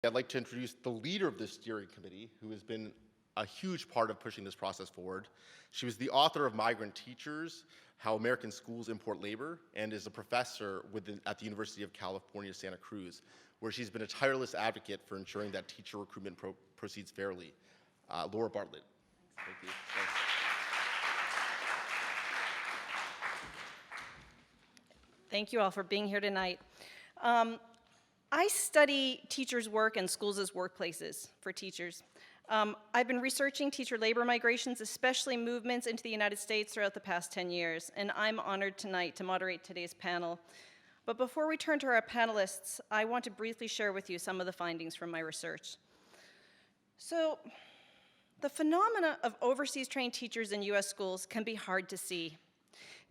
I'd like to introduce the leader of this steering committee, who has been a huge part of pushing this process forward. She was the author of Migrant Teachers, How American Schools Import Labor, and is a professor at the University of California, Santa Cruz, where she's been a tireless advocate for ensuring that teacher recruitment proceeds fairly. Lora Bartlett. Thank you. Thanks. Thank you all for being here tonight. I study teachers' work and schools as workplaces for teachers. I've been researching teacher labor migrations, especially movements into the United States throughout the past 10 years, and I'm honored tonight to moderate today's panel. But before we turn to our panelists, I want to briefly share with you some of the findings from my research. So, the phenomena of overseas trained teachers in US schools can be hard to see.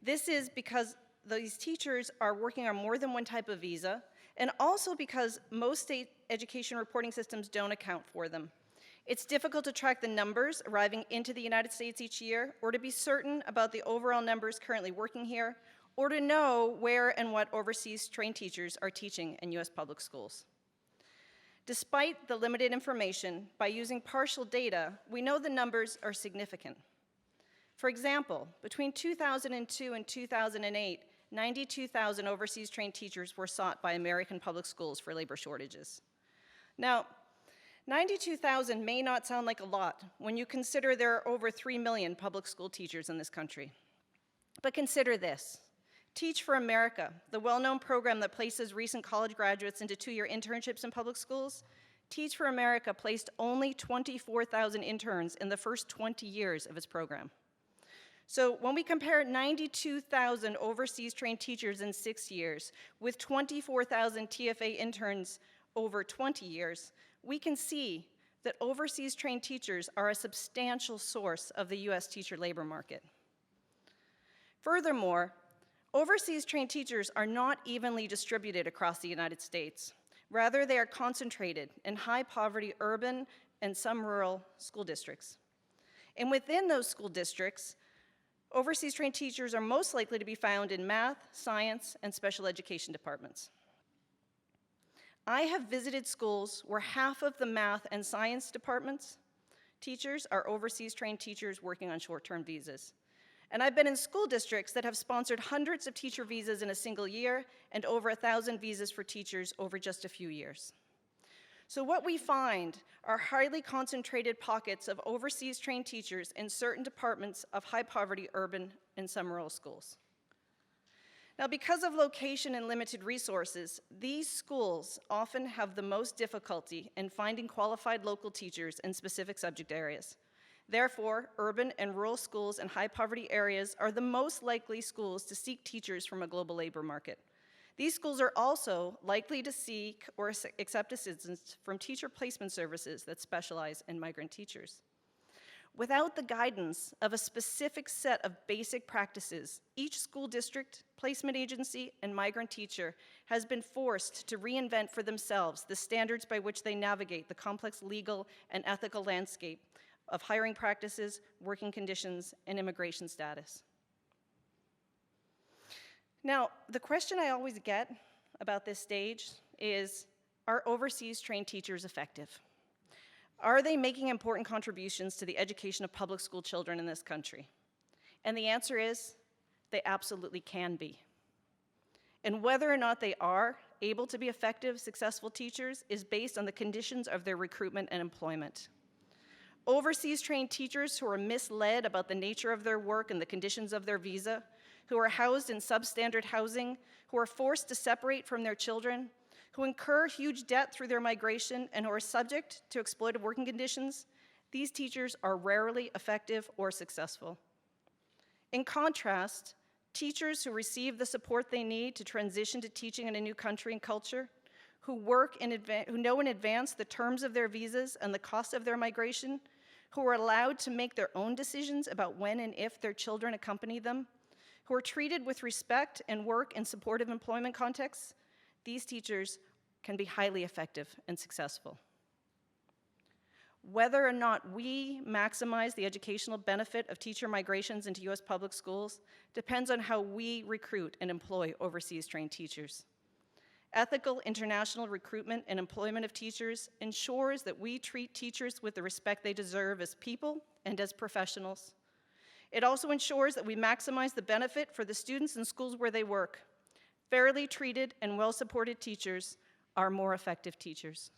This is because these teachers are working on more than one type of visa, and also because most state education reporting systems don't account for them. It's difficult to track the numbers arriving into the United States each year, or to be certain about the overall numbers currently working here, or to know where and what overseas trained teachers are teaching in US public schools. Despite the limited information, by using partial data, we know the numbers are significant. For example, between 2002 and 2008, 92,000 overseas trained teachers were sought by American public schools for labor shortages. Now, 92,000 may not sound like a lot when you consider there are over 3 million public school teachers in this country. But consider this. Teach for America, the well-known program that places recent college graduates into 2-year internships in public schools, Teach for America placed only 24,000 interns in the first 20 years of its program. So when we compare 92,000 overseas trained teachers in 6 years with 24,000 TFA interns over 20 years, we can see that overseas trained teachers are a substantial source of the US teacher labor market. Furthermore, overseas trained teachers are not evenly distributed across the United States. Rather, they are concentrated in high poverty urban and some rural school districts. And within those school districts, overseas trained teachers are most likely to be found in math, science, and special education departments. I have visited schools where half of the math and science departments teachers are overseas trained teachers working on short-term visas. And I've been in school districts that have sponsored hundreds of teacher visas in a single year and over 1,000 visas for teachers over just a few years. So what we find are highly concentrated pockets of overseas trained teachers in certain departments of high poverty urban and some rural schools. Now, because of location and limited resources, these schools often have the most difficulty in finding qualified local teachers in specific subject areas. Therefore, urban and rural schools in high poverty areas are the most likely schools to seek teachers from a global labor market. These schools are also likely to seek or accept assistance from teacher placement services that specialize in migrant teachers. Without the guidance of a specific set of basic practices, each school district, placement agency, and migrant teacher has been forced to reinvent for themselves the standards by which they navigate the complex legal and ethical landscape of hiring practices, working conditions, and immigration status. Now, the question I always get about this stage is, are overseas trained teachers effective? Are they making important contributions to the education of public school children in this country? And the answer is, they absolutely can be. And whether or not they are able to be effective, successful teachers is based on the conditions of their recruitment and employment. Overseas trained teachers who are misled about the nature of their work and the conditions of their visa, who are housed in substandard housing, who are forced to separate from their children, who incur huge debt through their migration, and who are subject to exploitive working conditions, these teachers are rarely effective or successful. In contrast, teachers who receive the support they need to transition to teaching in a new country and culture, who know in advance the terms of their visas and the cost of their migration, who are allowed to make their own decisions about when and if their children accompany them, who are treated with respect and work in supportive employment contexts, these teachers can be highly effective and successful. Whether or not we maximize the educational benefit of teacher migrations into US public schools depends on how we recruit and employ overseas trained teachers. Ethical international recruitment and employment of teachers ensures that we treat teachers with the respect they deserve as people and as professionals. It also ensures that we maximize the benefit for the students and schools where they work. Fairly treated and well-supported teachers are more effective teachers.